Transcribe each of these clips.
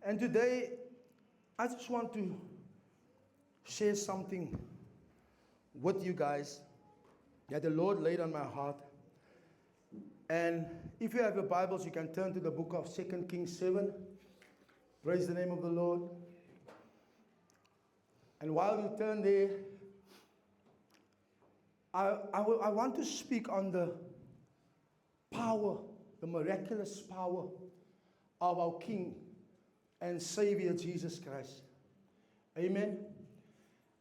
And today, I just want to share something with you guys that the Lord laid on my heart. And if you have your Bibles, you can turn to the book of 2 Kings 7. Praise the name of the Lord. And while you turn there, I want to speak on the power, the miraculous power of our King and Savior Jesus Christ. Amen.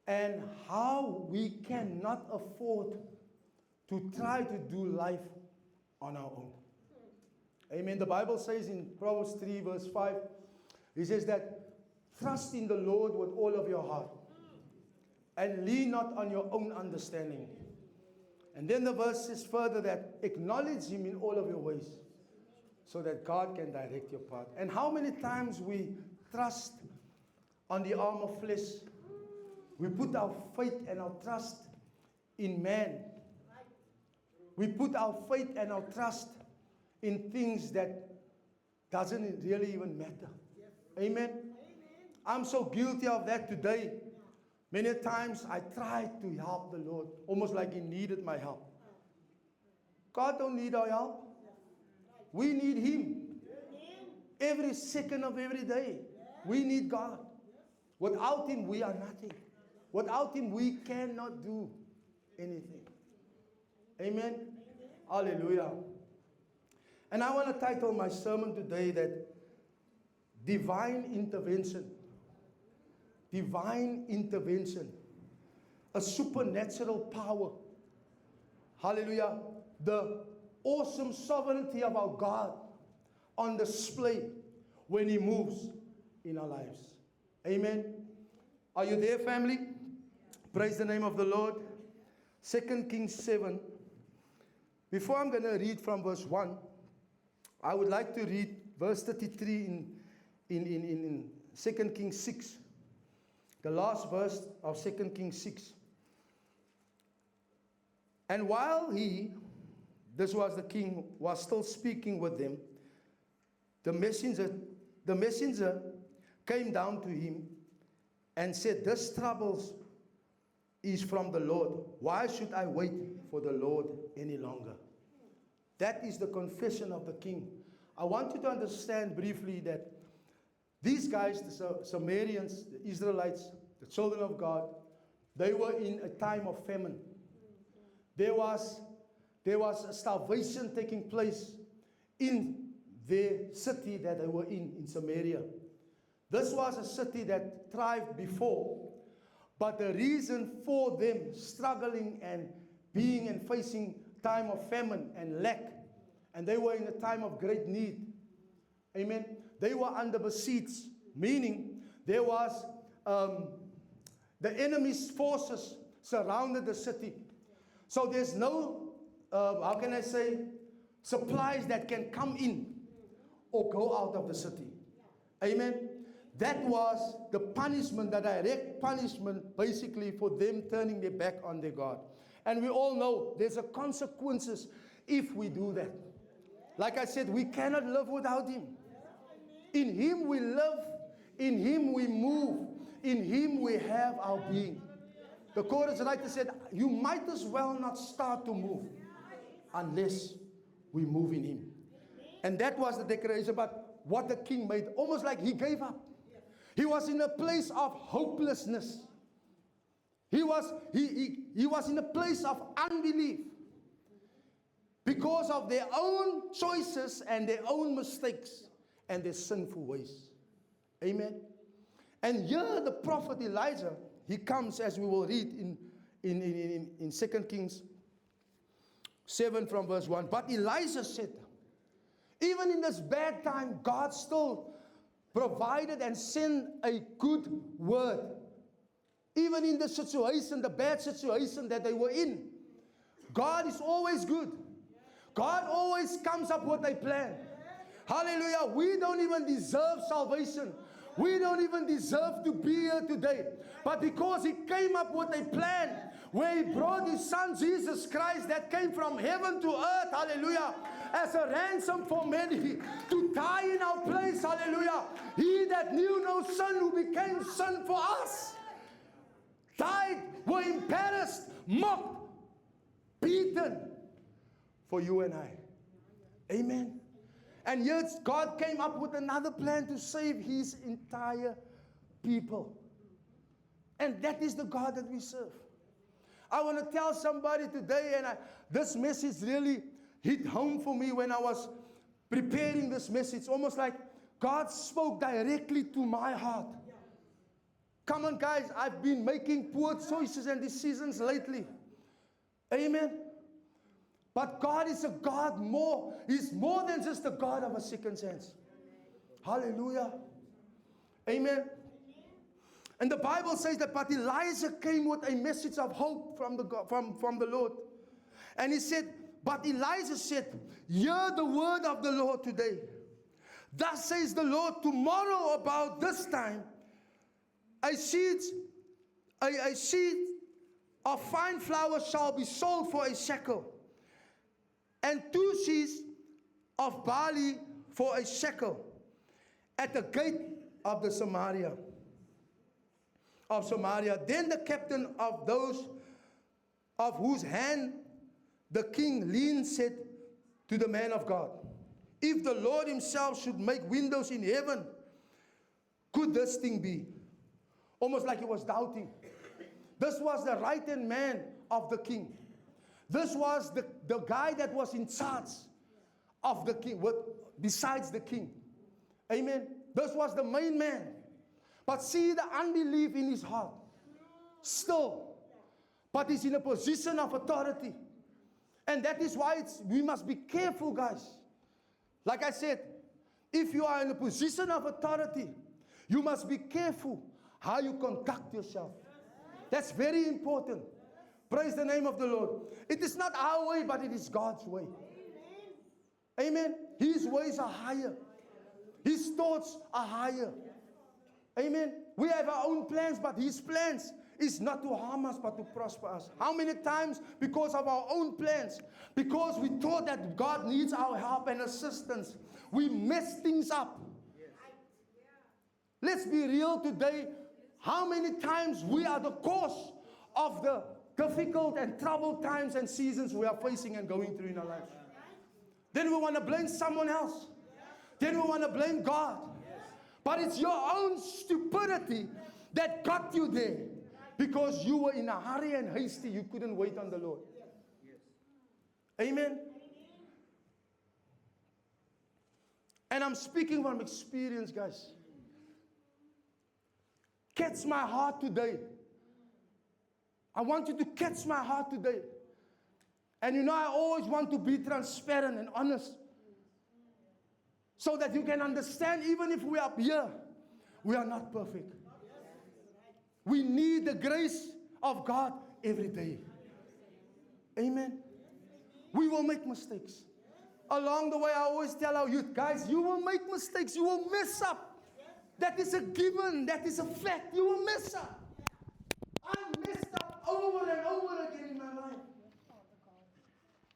And how we cannot afford to try to do life on our own. Amen. The Bible says in Proverbs 3 verse 5, it says that trust in the Lord with all of your heart and lean not on your own understanding. And then the verse says further that acknowledge Him in all of your ways so that God can direct your path. And how many times we trust on the arm of flesh. We put our faith and our trust in man. We put our faith and our trust in things that doesn't really even matter. Amen. I'm so guilty of that today. Many times I tried to help the Lord, almost like He needed my help. God don't need our help. We need Him. Every second of every day, we need God. Without Him, we are nothing. Without Him, we cannot do anything. Amen. Hallelujah. And I want to title my sermon today that Divine Intervention. Divine intervention. A supernatural power. Hallelujah. The awesome sovereignty of our God on display when He moves in our lives. Amen. Are you there, family? Praise the name of the Lord. 2 Kings 7. Before I'm going to read from verse 1, I would like to read verse 33 in 2 Kings 6. The last verse of 2 Kings 6. And while he, this was the king, was still speaking with them, the messenger came down to him and said, this troubles is from the Lord. Why should I wait for the Lord any longer? That is the confession of the king. I want you to understand briefly that these guys, the Sumerians, the Israelites, the children of God, they were in a time of famine. There was a starvation taking place in their city that they were in Samaria. This was a city that thrived before, but the reason for them struggling and being and facing time of famine and lack, and they were in a time of great need. Amen. They were under besiege, meaning there was the enemy's forces surrounded the city. So there's no, how can I say, supplies that can come in or go out of the city. Amen. That was the punishment, the direct punishment, basically for them turning their back on their God. And we all know there's a consequences if we do that. Like I said, we cannot live without Him. In Him we live, in Him we move, in Him we have our being. The chorus writer said, you might as well not start to move unless we move in Him. And that was the declaration. But what the king made, almost like he gave up. He was in a place of hopelessness. He was in a place of unbelief because of their own choices and their own mistakes and their sinful ways. Amen. And here the prophet Elijah, he comes, as we will read in 2 Kings 7 from verse 1. But Elijah said, even in this bad time, God still provided and sent a good word. Even in the situation, the bad situation that they were in, God is always good. God always comes up with a plan. Hallelujah. We don't even deserve salvation. We don't even deserve to be here today. But because He came up with a plan where He brought His Son Jesus Christ that came from heaven to earth. Hallelujah. as a ransom for many, to die in our place. Hallelujah. He that knew no sin, who became sin for us, died, were embarrassed, mocked, beaten for you and I. Amen. And yet God came up with another plan to save his entire people. And that is the God that we serve. I want to tell somebody today, and this message really hit home for me when I was preparing this message. Almost like God spoke directly to my heart. Come on, guys, I've been making poor choices and decisions lately. Amen. But God is a God more. He's more than just a God of a second chance. Hallelujah. Amen. And the Bible says that, but Elijah came with a message of hope from the Lord. And he said, but Elijah said, hear the word of the Lord today. Thus says the Lord, tomorrow about this time, a seed of fine flour shall be sold for a shekel, and 2 seahs of barley for a shekel, at the gate of the Samaria. Then the captain of those of whose hand the king leaned said to the man of God, if the Lord himself should make windows in heaven, could this thing be? Almost like he was doubting. This was the right-hand man of the king. This was the guy that was in charge of the king, besides the king. Amen. This was the main man. But see the unbelief in his heart. Still. But he's in a position of authority. And that is why we must be careful, guys. Like I said, if you are in a position of authority, you must be careful how you conduct yourself. That's very important. Praise the name of the Lord. It is not our way, but it is God's way. Amen. His ways are higher. His thoughts are higher. Amen. We have our own plans, but his plans is not to harm us, but to prosper us. How many times, because of our own plans, because we thought that God needs our help and assistance, we mess things up. Let's be real today. How many times we are the cause of the difficult and troubled times and seasons we are facing and going through in our lives? Then we want to blame someone else. Then we want to blame God. But it's your own stupidity that got you there, because you were in a hurry and hasty. You couldn't wait on the Lord. Amen. And I'm speaking from experience, guys. Catch my heart today. I want you to catch my heart today. And you know, I always want to be transparent and honest, so that you can understand, even if we are up here, we are not perfect. We need the grace of God every day. Amen. We will make mistakes. Along the way, I always tell our youth, guys, you will make mistakes. You will mess up. That is a given. That is a fact. You will mess up. I messed up over and over again in my life.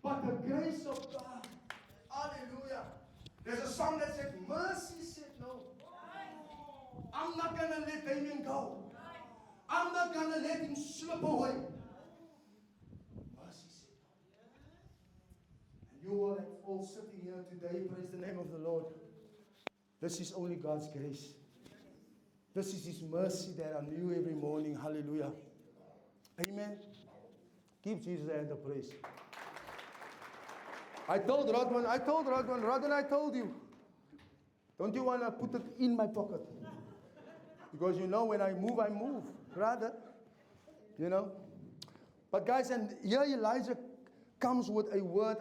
But the grace of God, hallelujah. There's a song that said, mercy said no. I'm not going to let Damien go. I'm not going to let him slip away. Mercy said no. And you are all sitting here today, praise the name of the Lord. This is only God's grace. This is his mercy that I knew every morning. Hallelujah. Amen. Give Jesus a hand of praise. I told Rodman, I told you, don't you want to put it in my pocket? Because you know when I move, rather, you know. But guys, and here Elijah comes with a word,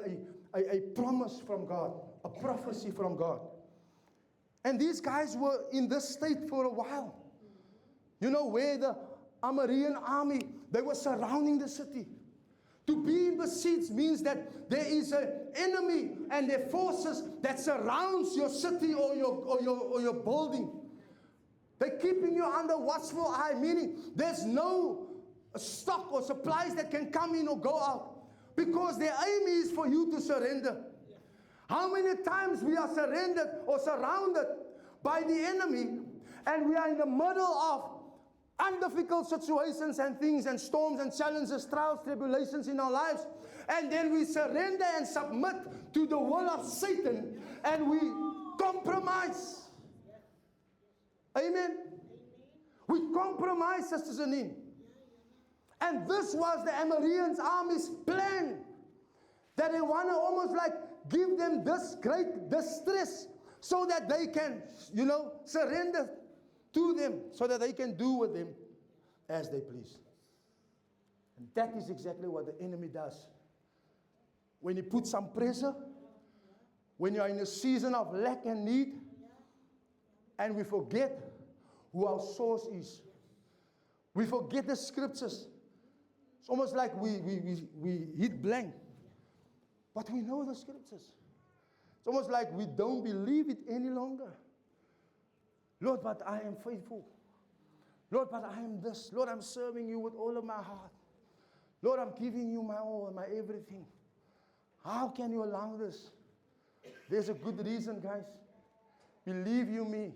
a promise from God, a prophecy from God. And these guys were in this state for a while. You know, where the Aramean army, they were surrounding the city. To be in besieged means that there is an enemy and their forces that surrounds your city or your building. They're keeping you under watchful eye, meaning there's no stock or supplies that can come in or go out, because their aim is for you to surrender. How many times we are surrendered or surrounded by the enemy, and we are in the middle of undifficult situations and things and storms and challenges, trials, tribulations in our lives, and then we surrender and submit to the will of Satan, and we compromise. Amen. We compromise, Sister Janine. And this was the Amorians' army's plan, that they want to almost like give them this great distress so that they can, surrender to them, so that they can do with them as they please. And that is exactly what the enemy does. When he puts some pressure, when you're in a season of lack and need, and we forget who our source is. We forget the scriptures. It's almost like we hit blank. But we know the scriptures. It's almost like we don't believe it any longer. Lord, but I am faithful. Lord, but I am this. Lord, I'm serving you with all of my heart. Lord, I'm giving you my all, my everything. How can you allow this? There's a good reason, guys. Believe you me.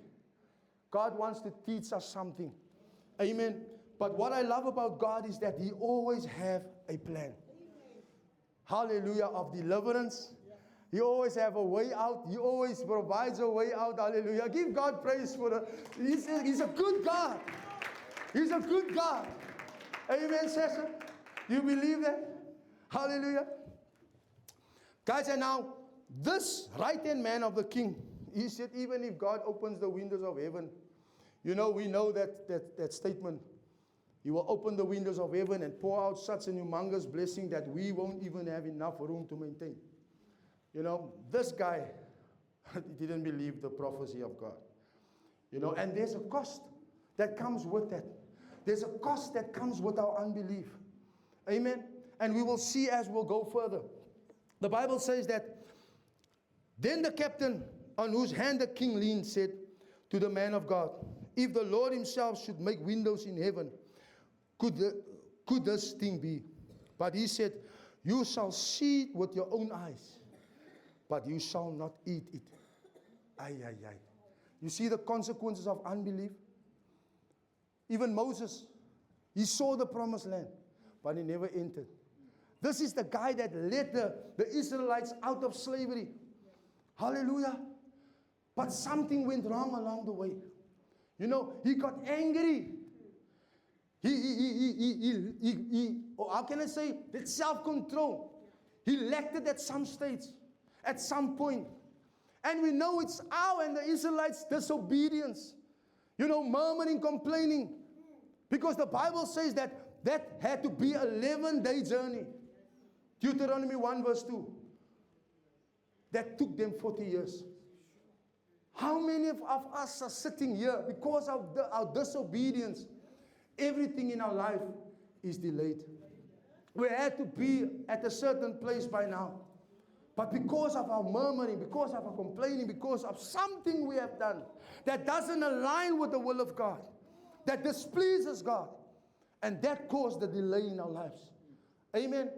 God wants to teach us something. Amen. But what I love about God is that He always have a plan. Hallelujah, of deliverance. He always have a way out. He always provides a way out. Hallelujah. Give God praise for the... He's a good God. He's a good God. Amen, sister. You believe that? Hallelujah. Guys, and now, this right-hand man of the king, he said, even if God opens the windows of heaven, we know that statement. He will open the windows of heaven and pour out such a humongous blessing that we won't even have enough room to maintain. This guy, he didn't believe the prophecy of God. And there's a cost that comes with that. There's a cost that comes with our unbelief. Amen. And we will see as we'll go further. The Bible says that, then the captain on whose hand the king leaned said to the man of God, if the Lord himself should make windows in heaven, could this thing be? But he said, you shall see it with your own eyes, but you shall not eat it. Ay. You see the consequences of unbelief? Even Moses, he saw the promised land, but he never entered. This is the guy that led the Israelites out of slavery. Hallelujah. But something went wrong along the way. He got angry. How can I say, that self-control. He lacked it at some stage, at some point. And we know it's our and the Israelites' disobedience. Murmuring, complaining. Because the Bible says that had to be an 11-day journey. Deuteronomy 1 verse 2. That took them 40 years. How many of us are sitting here because of our disobedience? Everything in our life is delayed. We had to be at a certain place by now. But because of our murmuring, because of our complaining, because of something we have done that doesn't align with the will of God, that displeases God, and that caused the delay in our lives. Amen.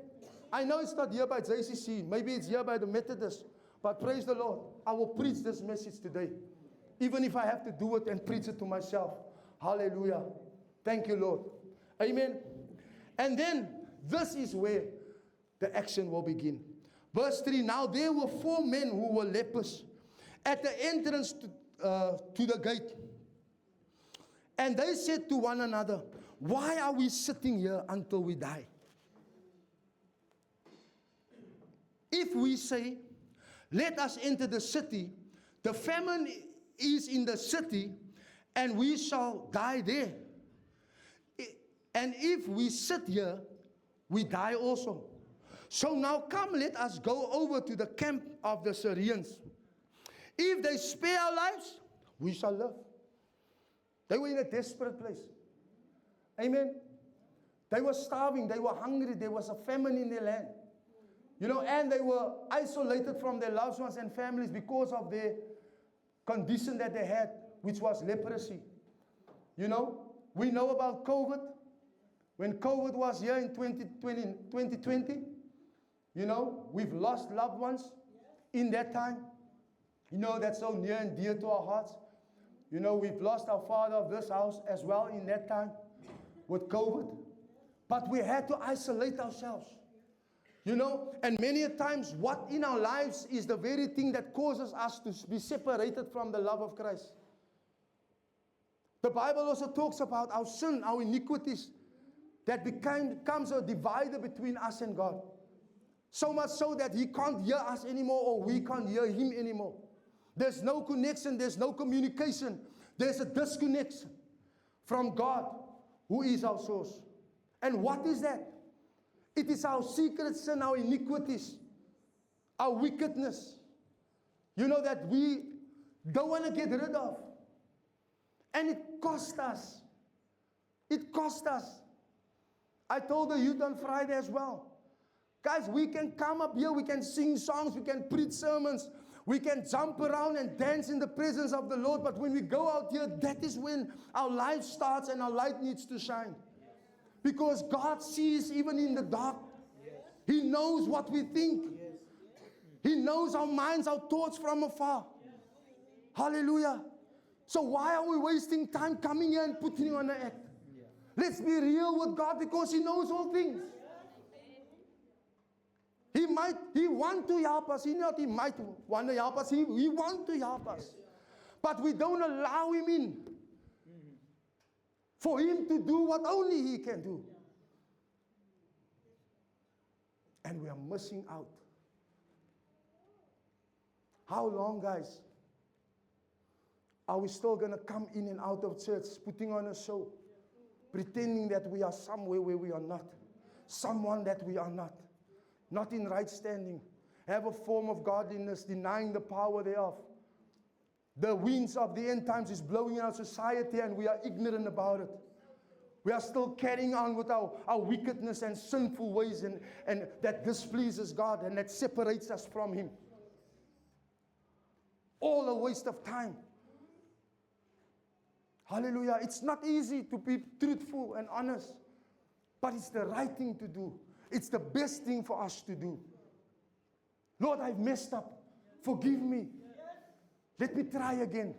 I know it's not here by JCC. Maybe it's here by the Methodists. But praise the Lord. I will preach this message today. Even if I have to do it and preach it to myself. Hallelujah. Thank you, Lord. Amen. And then, this is where the action will begin. Verse 3, now there were 4 men who were lepers at the entrance to the gate. And they said to one another, why are we sitting here until we die? If we say, let us enter the city, the famine is in the city, and we shall die there. And if we sit here, we die also. So now come, let us go over to the camp of the Syrians. If they spare our lives, we shall live. They were in a desperate place. Amen. They were starving, they were hungry, there was a famine in their land. And they were isolated from their loved ones and families because of their condition that they had, which was leprosy. We know about COVID. When COVID was here in 2020, we've lost loved ones. in that time, that's so near and dear to our hearts. We've lost our father of this house as well in that time with COVID. But we had to isolate ourselves. And many a times what in our lives is the very thing that causes us to be separated from the love of Christ. The Bible also talks about our sin, our iniquities, that becomes a divider between us and God. So much so that He can't hear us anymore, or we can't hear Him anymore. There's no connection, there's no communication. There's a disconnection from God, who is our source. And what is that? It is our secret sin, our iniquities, our wickedness, that we don't want to get rid of. And it cost us. It cost us. I told the youth on Friday as well. Guys, we can come up here, we can sing songs, we can preach sermons, we can jump around and dance in the presence of the Lord. But when we go out here, that is when our life starts and our light needs to shine. Because God sees even in the dark. He knows what we think. He knows our minds, our thoughts from afar. Hallelujah. So why are we wasting time coming here and putting on an act? Let's be real with God, because He knows all things. He want to help us. He might want to help us. He want to help us. But we don't allow Him in. For Him to do what only He can do. And we are missing out. How long, guys, are we still going to come in and out of church, putting on a show, pretending that we are somewhere where we are not, someone that we are not in right standing, have a form of godliness, denying the power thereof? The winds of the end times is blowing in our society, and we are ignorant about it. We are still carrying on with our wickedness and sinful ways, and that displeases God and that separates us from Him. All a waste of time. Hallelujah. It's not easy to be truthful and honest, but it's the right thing to do. It's the best thing for us to do. Lord, I've messed up. Forgive me. Let me try again.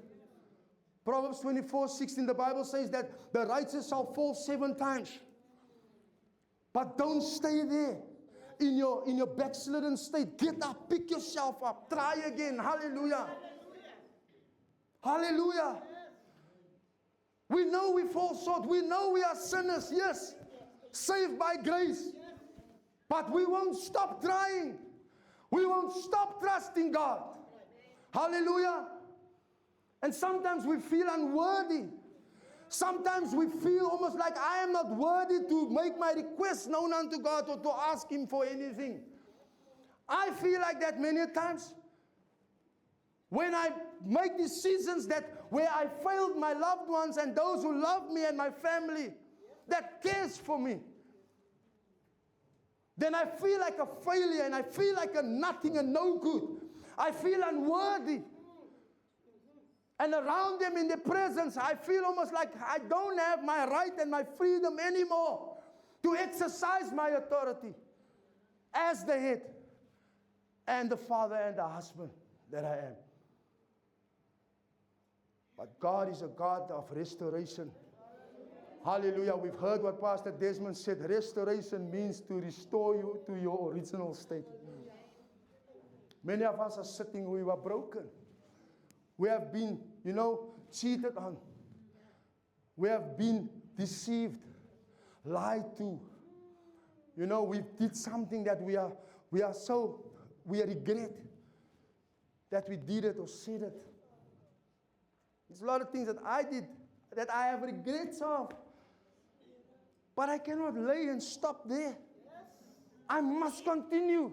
Proverbs 24:16, the Bible says that the righteous shall fall 7 times. But don't stay there in your backslidden state. Get up, pick yourself up, try again. Hallelujah. Hallelujah. We know we fall short. We know we are sinners, yes. Saved by grace. But we won't stop trying. We won't stop trusting God. Hallelujah. And sometimes we feel unworthy. Sometimes we feel almost like I am not worthy to make my request known unto God or to ask Him for anything. I feel like that many times. When I make decisions where I failed my loved ones and those who love me and my family that cares for me, then I feel like a failure, and I feel like a nothing and no good. I feel unworthy. And around them in their presence, I feel almost like I don't have my right and my freedom anymore to exercise my authority as the head and the father and the husband that I am. But God is a God of restoration. Hallelujah. We've heard what Pastor Desmond said. Restoration means to restore you to your original state. Many of us are sitting, we were broken. We have been, cheated on. We have been deceived, lied to. We did something that we regret that we did it or said it. There's a lot of things that I did that I have regrets of. But I cannot lay and stop there. I must continue.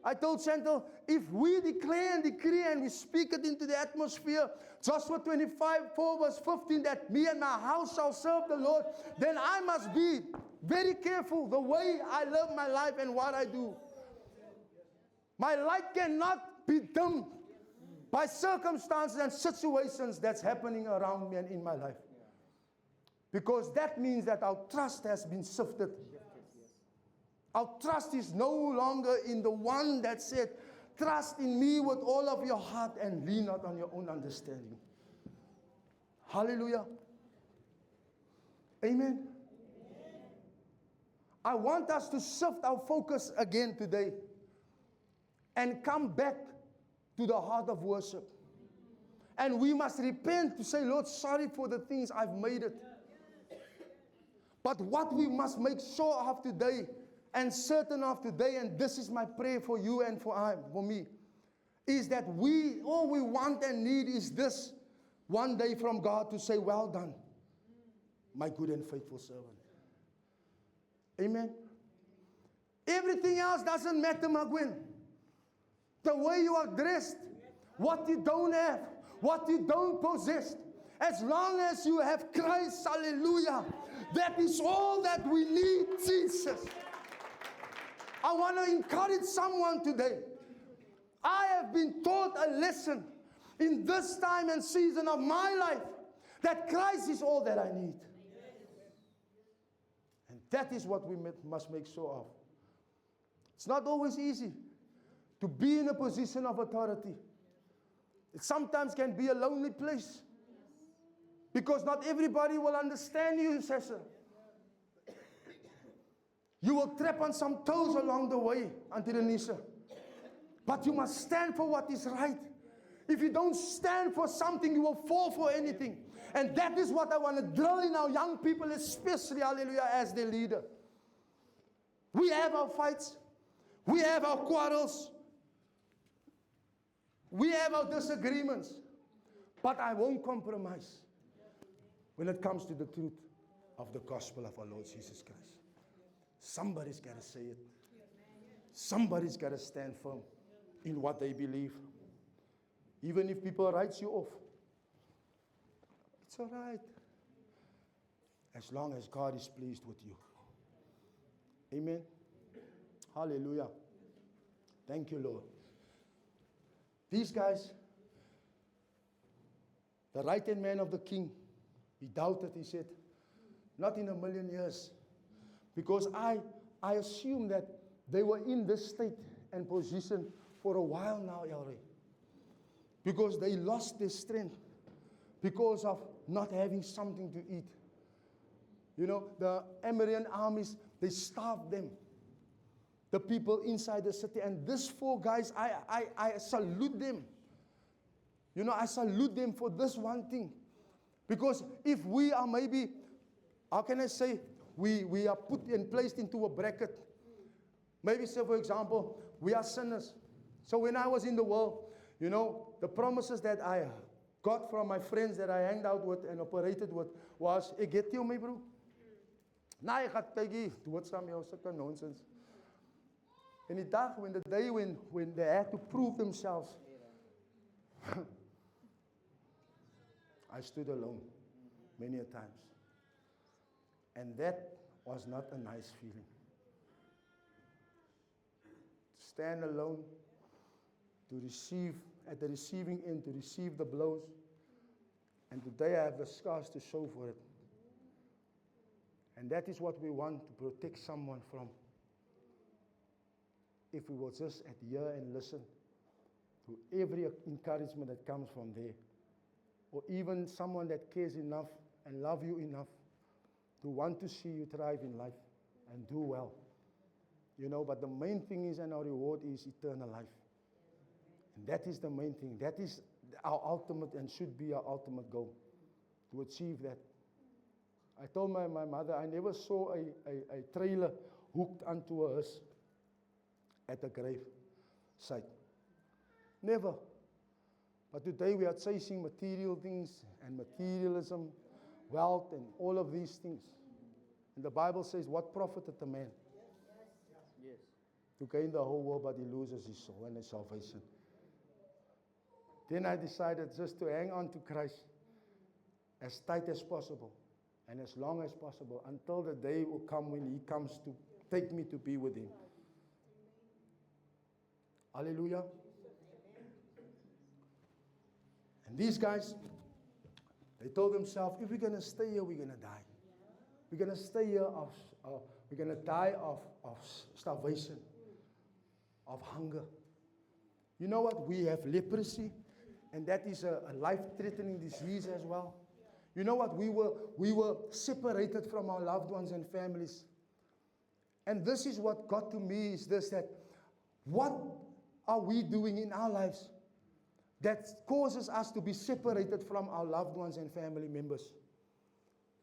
I told Chantal, if we declare and decree and we speak it into the atmosphere, Joshua 25:4 verse 15, that me and my house shall serve the Lord, then I must be very careful the way I live my life and what I do. My light cannot be dimmed by circumstances and situations that's happening around me and in my life. Because that means that our trust has been sifted. Our trust is no longer in the one that said, Trust in me with all of your heart and lean not on your own understanding. Hallelujah. Amen. I want us to shift our focus again today and come back to the heart of worship. And we must repent to say, Lord, sorry for the things I've made it. But what we must make sure of today and certain of today, and this is my prayer for you and for me, is that all we want and need is this one day from God to say, well done, my good and faithful servant. Amen. Everything else doesn't matter, Magwin. The way you are dressed, what you don't have, what you don't possess. As long as you have Christ, hallelujah, that is all that we need, Jesus. I want to encourage someone today. I have been taught a lesson in this time and season of my life that Christ is all that I need. And that is what we must make sure of. It's not always easy to be in a position of authority. It sometimes can be a lonely place because not everybody will understand you, Sessa. You will trap on some toes along the way, Auntie Denisa. But you must stand for what is right. If you don't stand for something, you will fall for anything. And that is what I want to drill in our young people, especially, hallelujah, as their leader. We have our fights. We have our quarrels. We have our disagreements. But I won't compromise when it comes to the truth of the gospel of our Lord Jesus Christ. Somebody's got to say it. Somebody's got to stand firm in what they believe. Even if people write you off, it's all right. As long as God is pleased with you. Amen. Hallelujah. Thank you, Lord. These guys, the right-hand man of the king, he doubted, he said, not in a million years. Because I assume that they were in this state and position for a while now, Yahweh. Because they lost their strength because of not having something to eat. You know, the Amorian armies, they starved them. The people inside the city. And these four guys, I salute them. You know, I salute them for this one thing. Because if we are maybe, how can I say, we are put and placed into a bracket. Maybe say, for example, we are sinners. So when I was in the world, you know, the promises that I got from my friends that I hanged out with and operated with was, ek get you, my bro. Nou, ek gaat kykie, dood saam jou, sulke nonsense. And the day when they had to prove themselves, I stood alone many a times. And that was not a nice feeling. To stand alone, to receive, at the receiving end, to receive the blows. And today I have the scars to show for it. And that is what we want to protect someone from. If we will just adhere and listen to every encouragement that comes from there. Or even someone that cares enough and love you enough to want to see you thrive in life and do well. You know, but the main thing is, and our reward is eternal life. And that is the main thing. That is our ultimate and should be our ultimate goal, to achieve that. I told my mother, I never saw a trailer hooked onto a hearse at a grave site. Never. But today we are chasing material things and materialism, wealth and all of these things. And the Bible says, what profited the man? Yes. To gain the whole world, but he loses his soul and his salvation. Then I decided just to hang on to Christ as tight as possible and as long as possible until the day will come when he comes to take me to be with him. Hallelujah. And these guys, they told themselves, if we're going to stay here, we're going to die. We're going to stay here, we're going to die of starvation, of hunger. You know what? We have leprosy, and that is a life-threatening disease as well. You know what? We were separated from our loved ones and families. And this is what got to me, is this, that what are we doing in our lives that causes us to be separated from our loved ones and family members?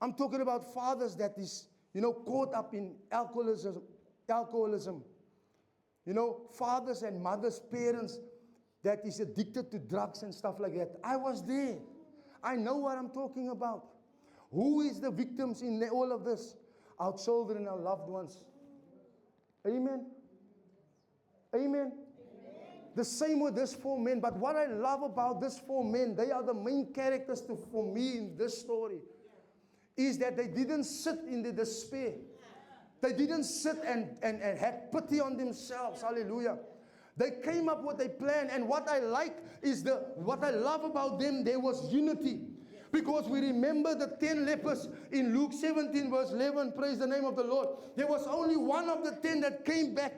I'm talking about fathers that is, caught up in alcoholism. Fathers and mothers, parents that is addicted to drugs and stuff like that. I was there. I know what I'm talking about. Who is the victims in all of this? Our children, our loved ones. Amen. Amen. The same with these 4 men. But what I love about these 4 men, they are the main characters for me in this story, is that they didn't sit in the despair. They didn't sit and have pity on themselves. Hallelujah. They came up with a plan. And what I like is what I love about them, there was unity. Because we remember the 10 lepers in Luke 17 verse 11. Praise the name of the Lord. There was only one of the 10 that came back.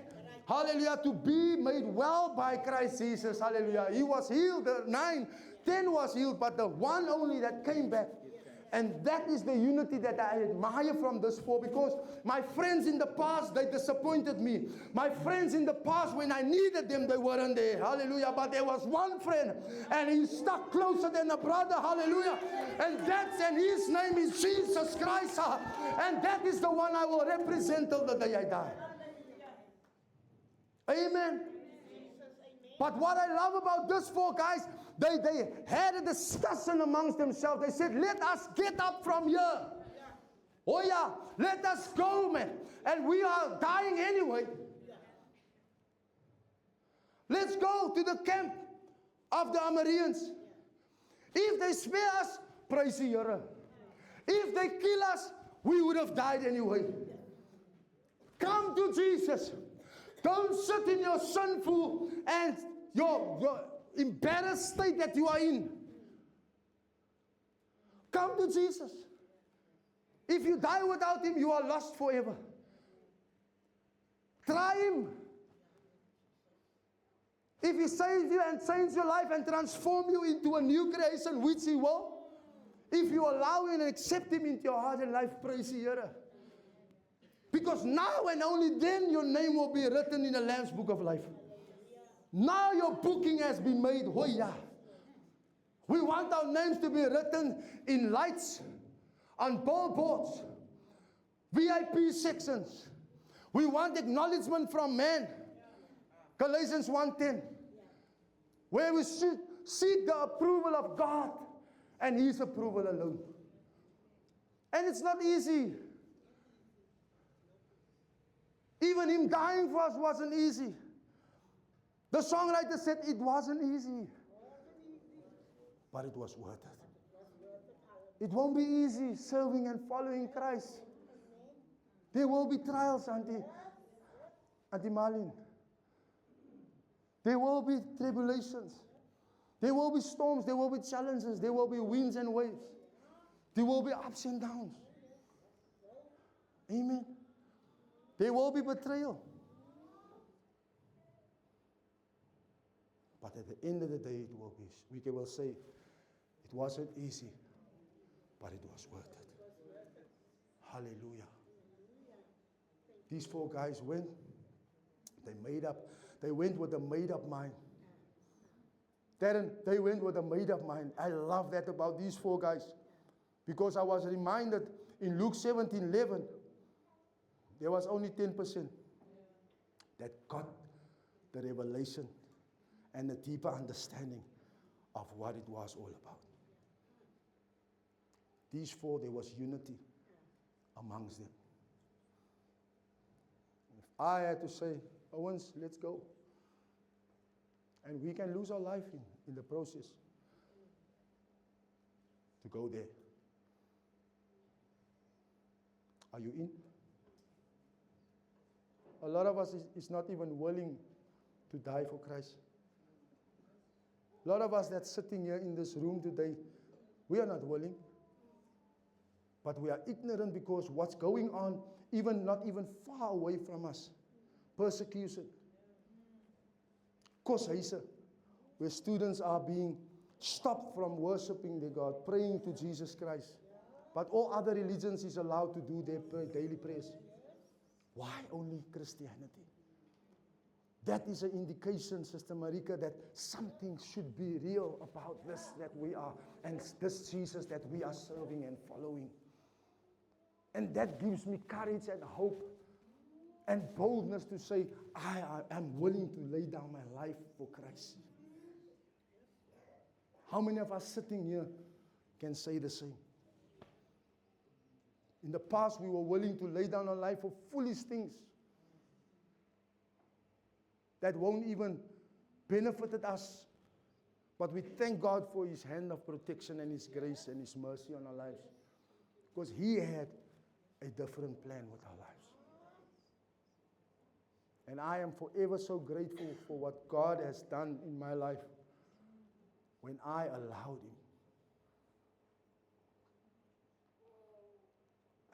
Hallelujah. To be made well by Christ Jesus. Hallelujah. He was healed. The 10 was healed. But the one only that came back. And that is the unity that I admire from this 4, because my friends in the past, they disappointed me. My friends in the past, when I needed them, they weren't there. Hallelujah. But there was one friend, and he stuck closer than a brother. Hallelujah. And his name is Jesus Christ. And that is the one I will represent till the day I die. Amen. But what I love about these 4 guys, they had a discussion amongst themselves. They said, let us get up from here. Oh yeah, let us go, man. And we are dying anyway. Let's go to the camp of the Amorians. If they spare us, praise the Lord. If they kill us, we would have died anyway. Come to Jesus. Don't sit in your sinful and your embarrassed state that you are in. Come to Jesus. If you die without Him, you are lost forever. Try Him. If He saves you and changes your life and transforms you into a new creation, which He will, if you allow Him and accept Him into your heart and life, praise the Lord. Because now and only then your name will be written in the Lamb's Book of Life. Now your booking has been made. Oh yeah. We want our names to be written in lights, on billboards, VIP sections. We want acknowledgement from man. Galatians 1:10. Where we should seek the approval of God and His approval alone. And it's not easy. Even Him dying for us wasn't easy. The songwriter said it wasn't easy. But it was worth it. It won't be easy serving and following Christ. There will be trials, Auntie Marlene. There will be tribulations. There will be storms. There will be challenges. There will be winds and waves. There will be ups and downs. Amen. There will be betrayal. But at the end of the day, we will say, it wasn't easy, but it was worth it. Hallelujah. These 4 guys went. They went with a made-up mind. Darren, they went with a made-up mind. I love that about these 4 guys. Because I was reminded in Luke 17:11, there was only 10% that got the revelation and the deeper understanding of what it was all about. These 4, there was unity amongst them. If I had to say, Owens, let's go. And we can lose our life in the process to go there. Are you in? A lot of us is not even willing to die for Christ. A lot of us that's sitting here in this room today, we are not willing. But we are ignorant because what's going on, not even far away from us. Persecution. Koshuise. where students are being stopped from worshiping their God, praying to Jesus Christ. But all other religions is allowed to do their daily prayers. Why only Christianity? That is an indication, Sister Marika, that something should be real about this that we are, and this Jesus that we are serving and following. And that gives me courage and hope and boldness to say, I am willing to lay down my life for Christ. How many of us sitting here can say the same? In the past, we were willing to lay down our life for foolish things that won't even benefited us. But we thank God for His hand of protection and His grace and His mercy on our lives. Because He had a different plan with our lives. And I am forever so grateful for what God has done in my life when I allowed Him.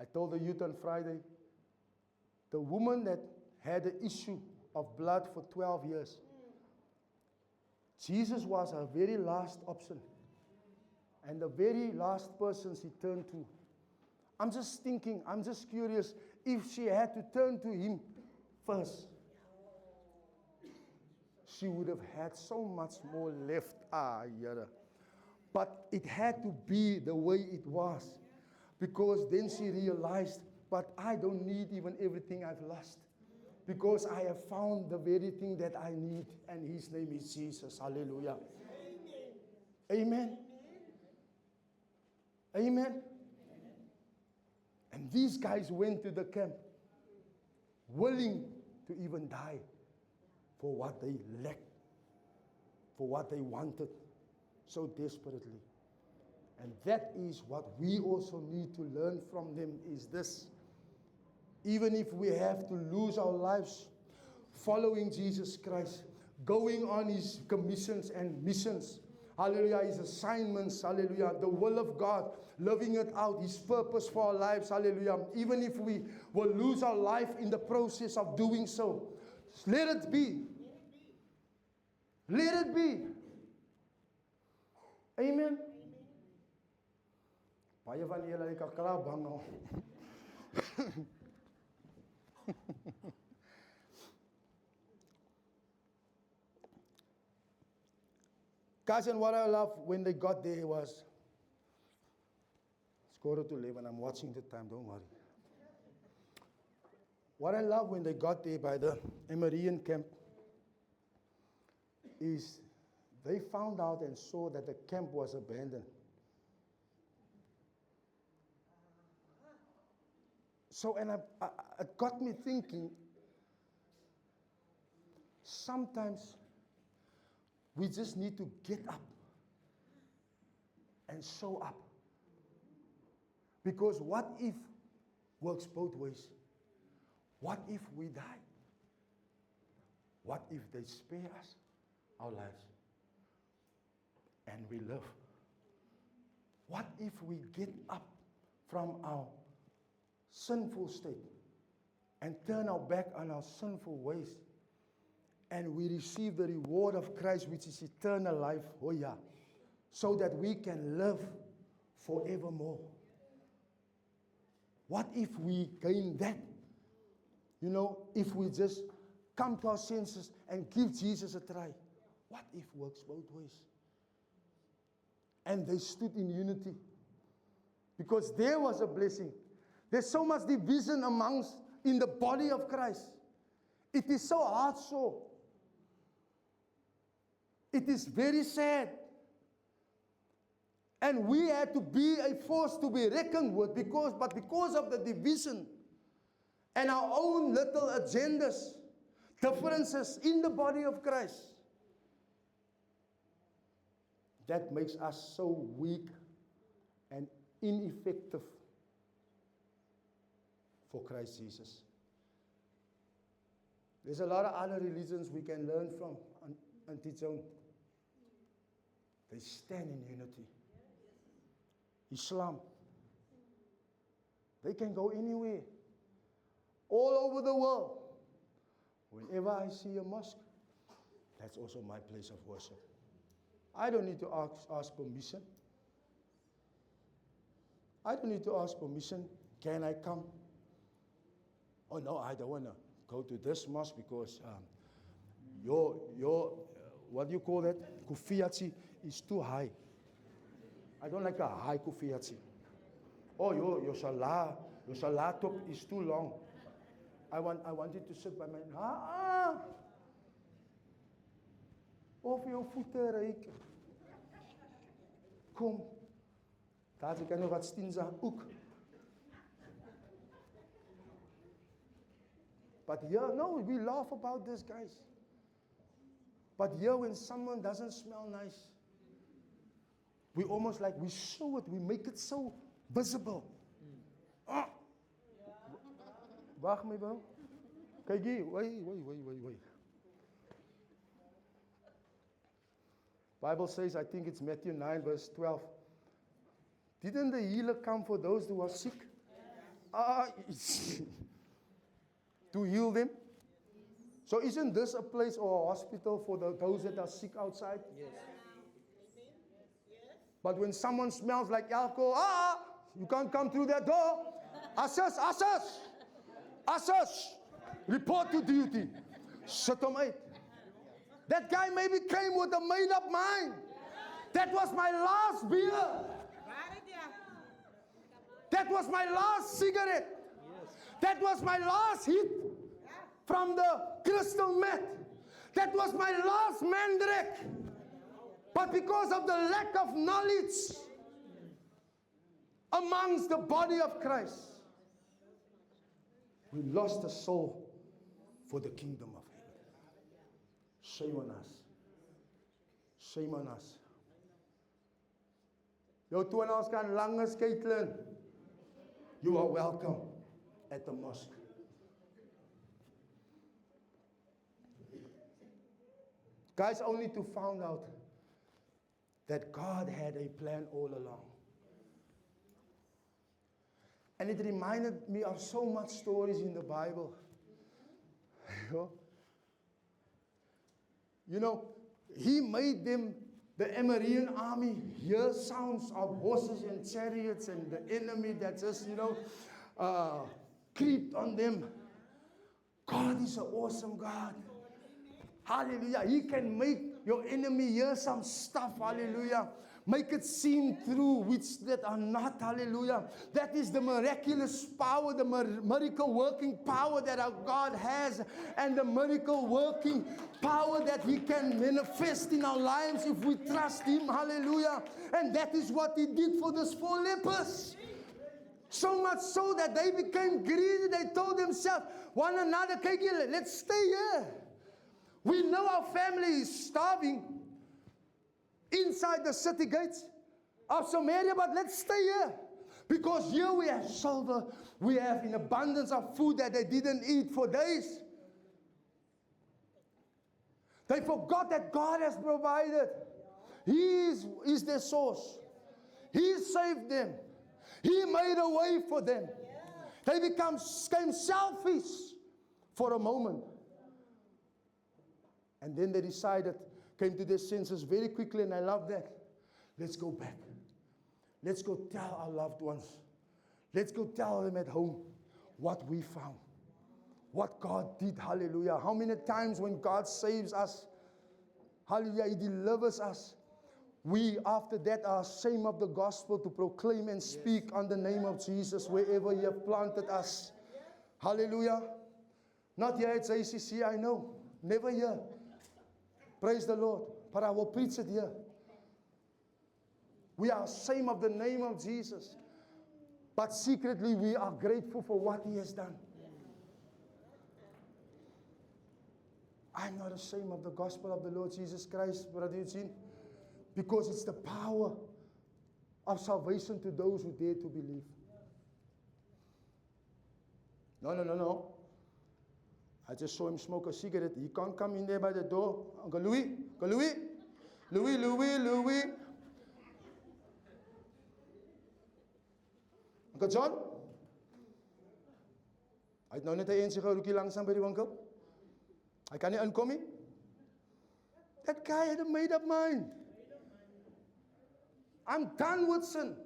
I told the youth on Friday, the woman that had the issue of blood for 12 years, Jesus was her very last option. And the very last person she turned to. I'm just thinking, I'm just curious, if she had to turn to Him first, she would have had so much more left. But it had to be the way it was. Because then she realized, but I don't need even everything I've lost. Because I have found the very thing that I need, and His name is Jesus. Hallelujah. Amen. Amen. And these guys went to the camp, willing to even die for what they lacked, for what they wanted so desperately. And that is what we also need to learn from them, is this. Even if we have to lose our lives following Jesus Christ, going on His commissions and missions, hallelujah, His assignments, hallelujah, the will of God, living it out, His purpose for our lives, hallelujah. Even if we will lose our life in the process of doing so, let it be. Let it be. Amen. Baie van julle het al klaar bang nou. Guys, and what I love when they got there was, it's 11:15, I'm watching the time, don't worry. What I love when they got there by the Emerian camp is they found out and saw that the camp was abandoned. So, and it got me thinking, sometimes we just need to get up and show up. Because what if works both ways? What if we die? What if they spare us our lives and we live? What if we get up from our sinful state and turn our back on our sinful ways and we receive the reward of Christ, which is eternal life, oh yeah, so that we can live forevermore? What if we gain that? You know, if we just come to our senses and give Jesus a try. What if works both ways? And they stood in unity because there was a blessing. There's so much division amongst in the body of Christ. It is so hard so. It is very sad. And we had to be a force to be reckoned with because of the division and our own little agendas, differences in the body of Christ, that makes us so weak and ineffective for Christ Jesus. There's a lot of other religions we can learn from, Auntie Joan. They stand in unity. Islam, they can go anywhere, all over the world. Whenever I see a mosque, that's also my place of worship. I don't need to ask permission. I don't need to ask permission. Can I come? Oh no, I don't want to go to this mosque because your what do you call that? Kufiati is too high. I don't like a high kufiati. Oh, your salah top is too long. I want you to sit by my Of jou voete reik. Kom. Daar is nog wat stinza ook. But here, no, we laugh about this, guys. But here, when someone doesn't smell nice, we almost like we show it, we make it so visible. Wacht my bro. Kijk hier, wait. Bible says, I think it's Matthew 9, verse 12. Didn't the healer come for those who are sick? To heal them? So isn't this a place or a hospital for those that are sick outside? Yes. But when someone smells like alcohol, you can't come through that door. Assess. Report to duty. Shut them out. That guy maybe came with a made-up mind. That was my last beer. That was my last cigarette. That was my last hit from the crystal meth. That was my last mandrake. But because of the lack of knowledge amongst the body of Christ, we lost a soul for the kingdom of heaven. Shame on us. Shame on us. Jou toenaars kan lang as Caitlin. You are welcome at the mosque. Guys, only to find out that God had a plan all along. And it reminded me of so much stories in the Bible. You know, he made them, the Amorian army, hear sounds of horses and chariots and the enemy that just, creeped on them. God is an awesome God. Hallelujah. He can make your enemy hear some stuff. Hallelujah. Make it seem through which that are not. Hallelujah. That is the miraculous power, the miracle working power that our God has, and the miracle working power that He can manifest in our lives if we trust Him. Hallelujah. And that is what He did for those 4 lepers. So much so that they became greedy. They told themselves, one another, let's stay here. We know our family is starving inside the city gates of Samaria, but let's stay here. Because here we have silver, we have an abundance of food that they didn't eat for days. They forgot that God has provided. He is their source. He saved them. He made a way for them. They became selfish for a moment. And then they decided, came to their senses very quickly, and I love that. Let's go back. Let's go tell our loved ones. Let's go tell them at home what we found. What God did, hallelujah. How many times when God saves us, hallelujah, He delivers us. We, after that, are ashamed of the gospel to proclaim and speak on the name of Jesus wherever He have planted us. Hallelujah. Not here at ACC, I know. Never here. Praise the Lord. But I will preach it here. We are ashamed of the name of Jesus. But secretly, we are grateful for what He has done. I'm not ashamed of the gospel of the Lord Jesus Christ, Brother Eugene, because it's the power of salvation to those who dare to believe. No. I just saw him smoke a cigarette. He can't come in there by the door. Uncle Louis. Uncle John. Hy het nou net 'n eensie geroekie langsaan by die winkel. Hy kan nie inkom nie. That guy had a made up mind. I'm done with sin.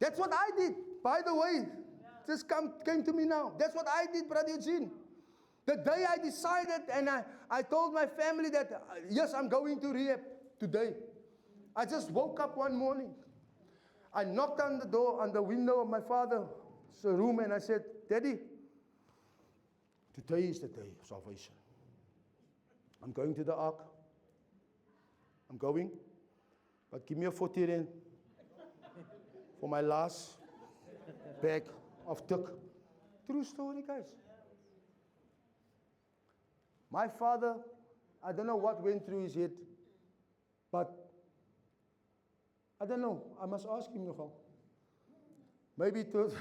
That's what I did. By the way, this came to me now. That's what I did, Brother Eugene. The day I decided and I told my family that, yes, I'm going to rehab today. I just woke up one morning. I knocked on the door, on the window of my father's room, and I said, Daddy, today is the day of salvation. I'm going to the ark. I'm going. But give me a 40 rand for my last bag of tuk. True story, guys. My father, I don't know what went through his head, but I don't know. I must ask him nogal. Maybe it was,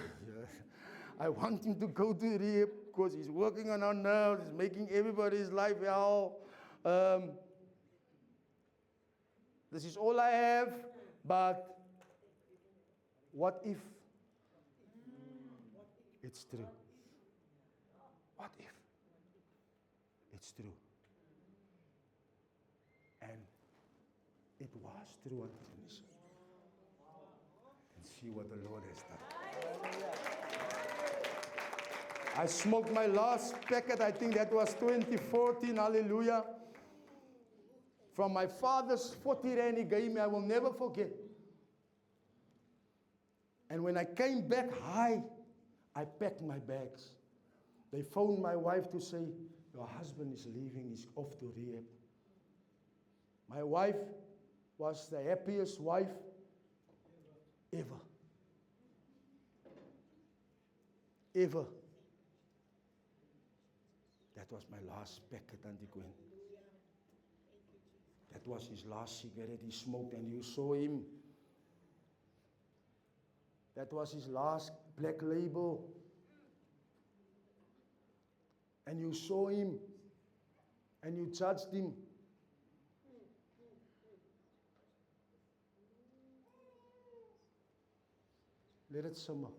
I want him to go to rehab because he's working on our nerves, he's making everybody's life hell. This is all I have, but what if it's true? What if it's true? And it was true until finish. And see what the Lord has done. I smoked my last packet, I think that was 2014, hallelujah. From my father's 40 rand he gave me, I will never forget. And when I came back high, I packed my bags. They phoned my wife to say, your husband is leaving, he's off to rehab. My wife was the happiest wife ever. Ever. That was my last packet, Auntie Gwen. That was his last cigarette he smoked, and you saw him. That was his last black label. And you saw him, and you judged him. Let it simmer.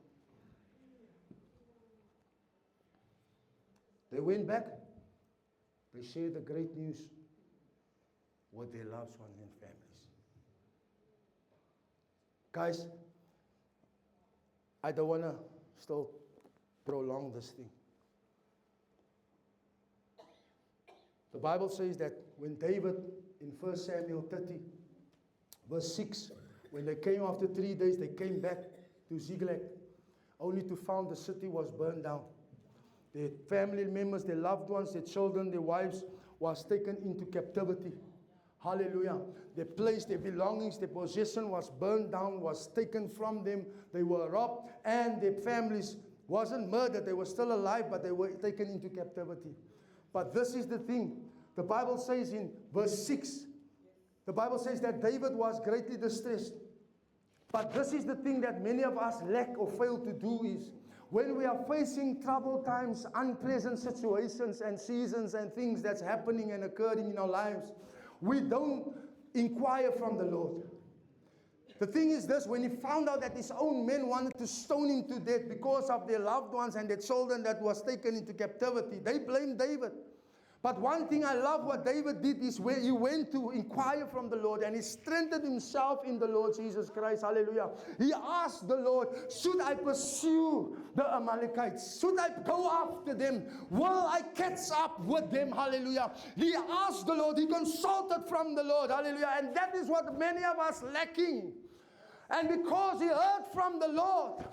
They went back. They shared the great news with their loved ones and families. Guys, I don't want to still prolong this thing. The Bible says that when David, in 1 Samuel 30, verse 6, when they came after 3 days, they came back to Ziklag, only to find the city was burned down. Their family members, their loved ones, their children, their wives was taken into captivity. Hallelujah. Their place, their belongings, their possession was burned down, was taken from them. They were robbed, and their families wasn't murdered. They were still alive, but they were taken into captivity. But this is the thing. The Bible says in verse 6, the Bible says that David was greatly distressed. But this is the thing that many of us lack or fail to do is, when we are facing troubled times, unpleasant situations and seasons and things that's happening and occurring in our lives, we don't inquire from the Lord. The thing is this, when he found out that his own men wanted to stone him to death because of their loved ones and their children that was taken into captivity, they blamed David. But one thing I love what David did is where he went to inquire from the Lord, and he strengthened himself in the Lord Jesus Christ. Hallelujah. He asked the Lord, should I pursue the Amalekites? Should I go after them? Will I catch up with them? Hallelujah. He asked the Lord. He consulted from the Lord. Hallelujah. And that is what many of us lacking. And because he heard from the Lord,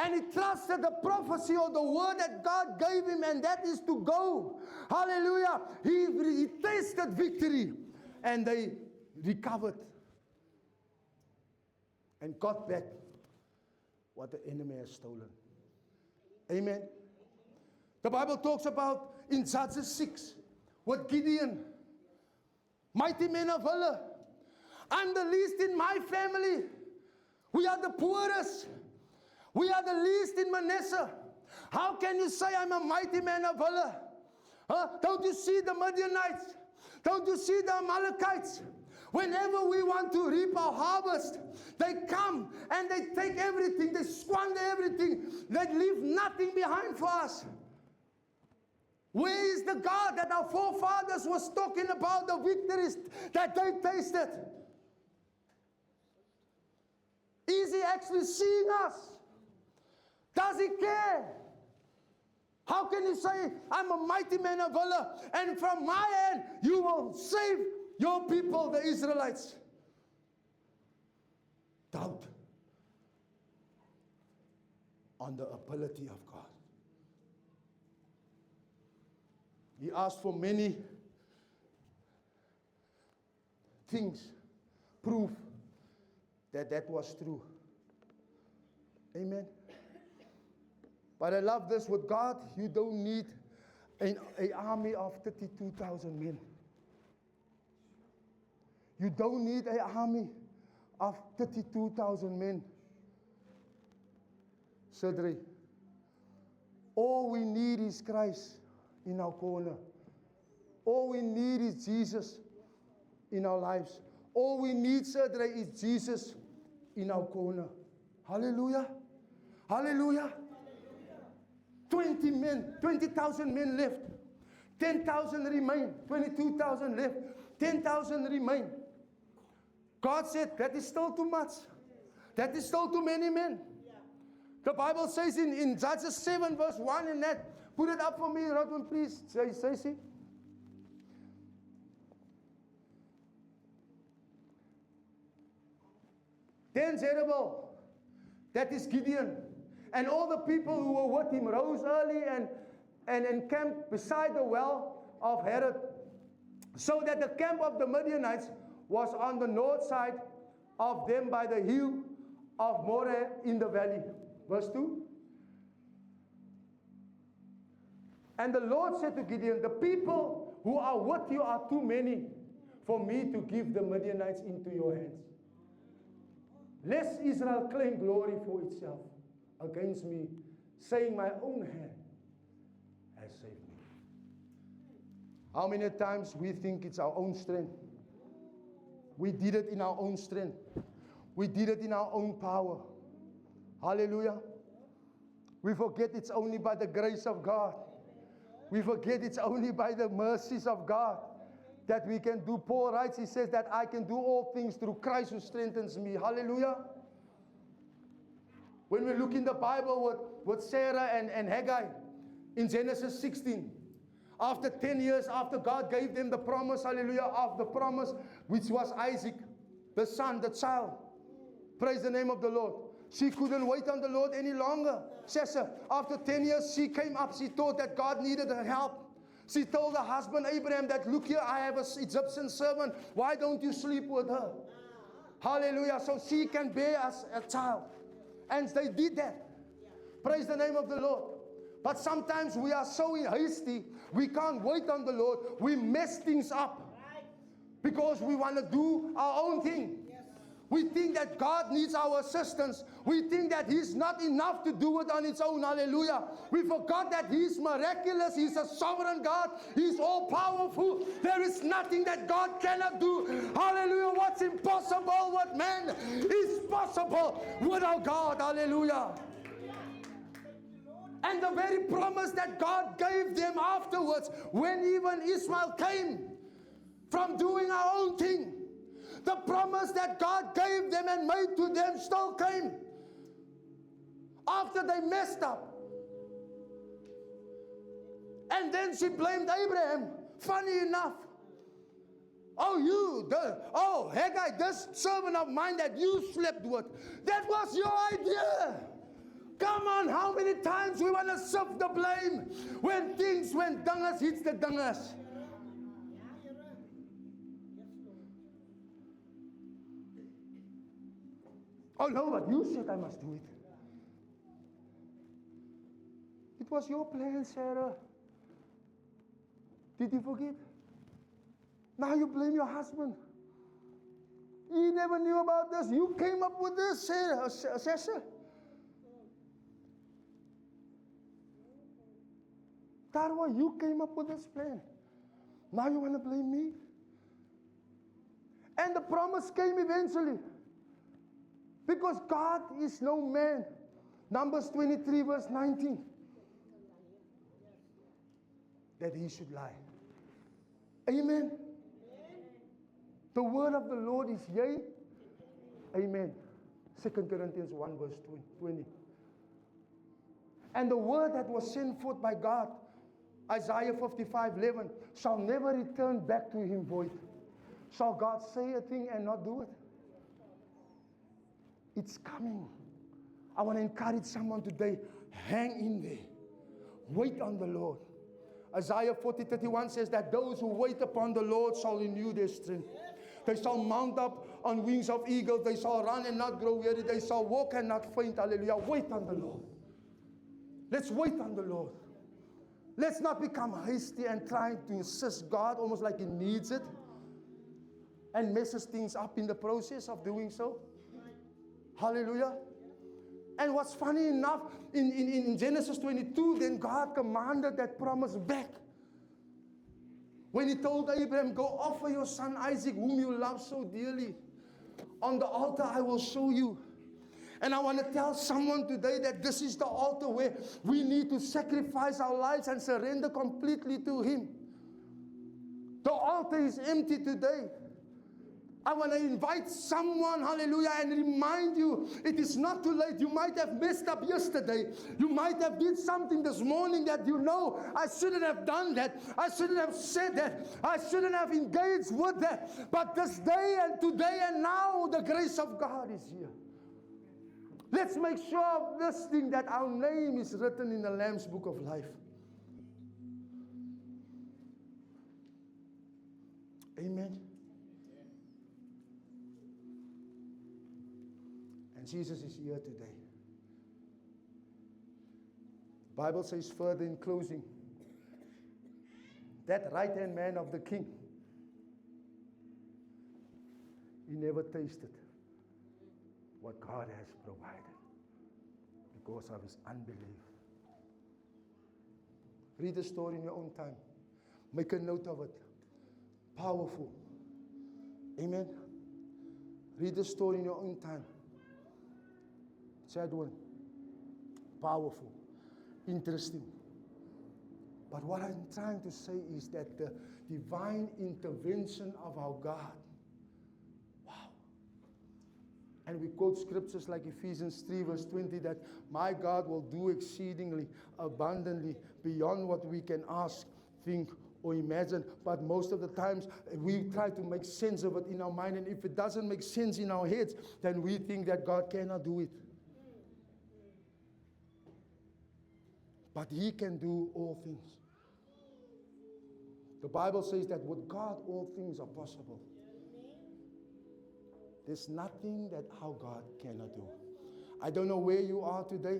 and he trusted the prophecy or the word that God gave him, and that is to go. Hallelujah. He tasted victory, and they recovered and got back what the enemy has stolen. Amen. The Bible talks about in Judges 6 with Gideon, mighty men of valor. I'm the least in my family. We are the poorest. We are the least in Manasseh. How can you say I'm a mighty man of valor? Don't you see the Midianites? Don't you see the Amalekites? Whenever we want to reap our harvest, they come and they take everything. They squander everything. They leave nothing behind for us. Where is the God that our forefathers was talking about, the victories that they tasted? Is he actually seeing us? Does he care? How can you say, I'm a mighty man of valor, and from my hand you will save your people, the Israelites? Doubt on the ability of God. He asked for many things, proof that that was true. Amen. But I love this, with God, you don't need an army of 32,000 men. You don't need an army of 32,000 men. Cedric, all we need is Christ in our corner. All we need is Jesus in our lives. All we need, Cedric, is Jesus in our corner. Hallelujah. Hallelujah. 20,000 men left. 10,000 remain. 22,000 left. 10,000 remain. God said, that is still too much. That is still too many men. The Bible says in Judges 7 verse 1 in that. Put it up for me, Rodman, please. Say. Then Zerubbabel, that is Gideon, and all the people who were with him rose early and encamped beside the well of Herod, so that the camp of the Midianites was on the north side of them by the hill of Moreh in the valley. Verse 2. And the Lord said to Gideon, the people who are with you are too many for me to give the Midianites into your hands. Lest Israel claim glory for itself against me, saying, my own hand has saved me. How many times we think it's our own strength? We did it in our own strength. We did it in our own power. Hallelujah. We forget it's only by the grace of God. We forget it's only by the mercies of God that we can do. Paul writes, he says that I can do all things through Christ who strengthens me. Hallelujah. When we look in the Bible with Sarah and Haggai in Genesis 16, after 10 years after God gave them the promise, hallelujah, of the promise, which was Isaac, the son, the child. Praise the name of the Lord. She couldn't wait on the Lord any longer. After 10 years, she came up. She thought that God needed her help. She told her husband Abraham that, look here, I have an Egyptian servant. Why don't you sleep with her? Hallelujah. So she can bear us a child. And they did that. Praise the name of the Lord. But sometimes we are so hasty, we can't wait on the Lord. We mess things up because we want to do our own thing. We think that God needs our assistance. We think that He's not enough to do it on His own. Hallelujah. We forgot that He's miraculous. He's a sovereign God. He's all powerful. There is nothing that God cannot do. Hallelujah. What's impossible with man is possible with our God. Hallelujah. And the very promise that God gave them afterwards, when even Ishmael came from doing our own thing, the promise that God gave them and made to them still came after they messed up. And then she blamed Abraham. Funny enough. Haggai, this servant of mine that you slept with, that was your idea. Come on, how many times we want to shift the blame when dungas hits the dungas. Oh no, but you said I must do it. It was your plan, Sarah. Did you forget? Now you blame your husband. He never knew about this. You came up with this, Sarah. Darwa, you came up with this plan. Now you want to blame me? And the promise came eventually. Because God is no man. Numbers 23 verse 19. That He should lie. Amen. The word of the Lord is yea. Amen. 2 Corinthians 1 verse 20. And the word that was sent forth by God, Isaiah 55:11, shall never return back to him void. Shall God say a thing and not do it? It's coming. I want to encourage someone today, hang in there. Wait on the Lord. Isaiah 40:31 says that those who wait upon the Lord shall renew their strength. They shall mount up on wings of eagles. They shall run and not grow weary. They shall walk and not faint. Hallelujah. Wait on the Lord. Let's wait on the Lord. Let's not become hasty and trying to insist God almost like He needs it and messes things up in the process of doing so. Hallelujah. And what's funny enough, in Genesis 22, then God commanded that promise back. When He told Abraham, go offer your son Isaac, whom you love so dearly. On the altar I will show you. And I want to tell someone today that this is the altar where we need to sacrifice our lives and surrender completely to Him. The altar is empty today. I want to invite someone, hallelujah, and remind you, it is not too late. You might have messed up yesterday. You might have did something this morning that you know, I shouldn't have done that. I shouldn't have said that. I shouldn't have engaged with that. But this day and today and now, the grace of God is here. Let's make sure of this thing, that our name is written in the Lamb's Book of Life. Amen. And Jesus is here today. The Bible says further in closing, that right-hand man of the king, he never tasted what God has provided because of his unbelief. Read the story in your own time. Make a note of it. Powerful. Amen. Read the story in your own time. Sad one. Powerful. Interesting. But what I'm trying to say is that the divine intervention of our God, and we quote scriptures like Ephesians 3 verse 20, that my God will do exceedingly, abundantly, beyond what we can ask, think, or imagine. But most of the times, we try to make sense of it in our mind. And if it doesn't make sense in our heads, then we think that God cannot do it. But He can do all things. The Bible says that with God, all things are possible. There's nothing that our God cannot do. I don't know where you are today.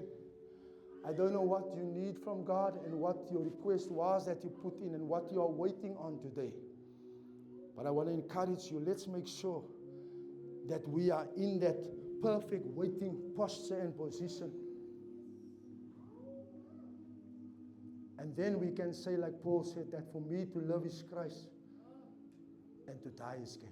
I don't know what you need from God and what your request was that you put in and what you are waiting on today. But I want to encourage you, let's make sure that we are in that perfect waiting posture and position. And then we can say, like Paul said, that for me to live is Christ and to die is gain.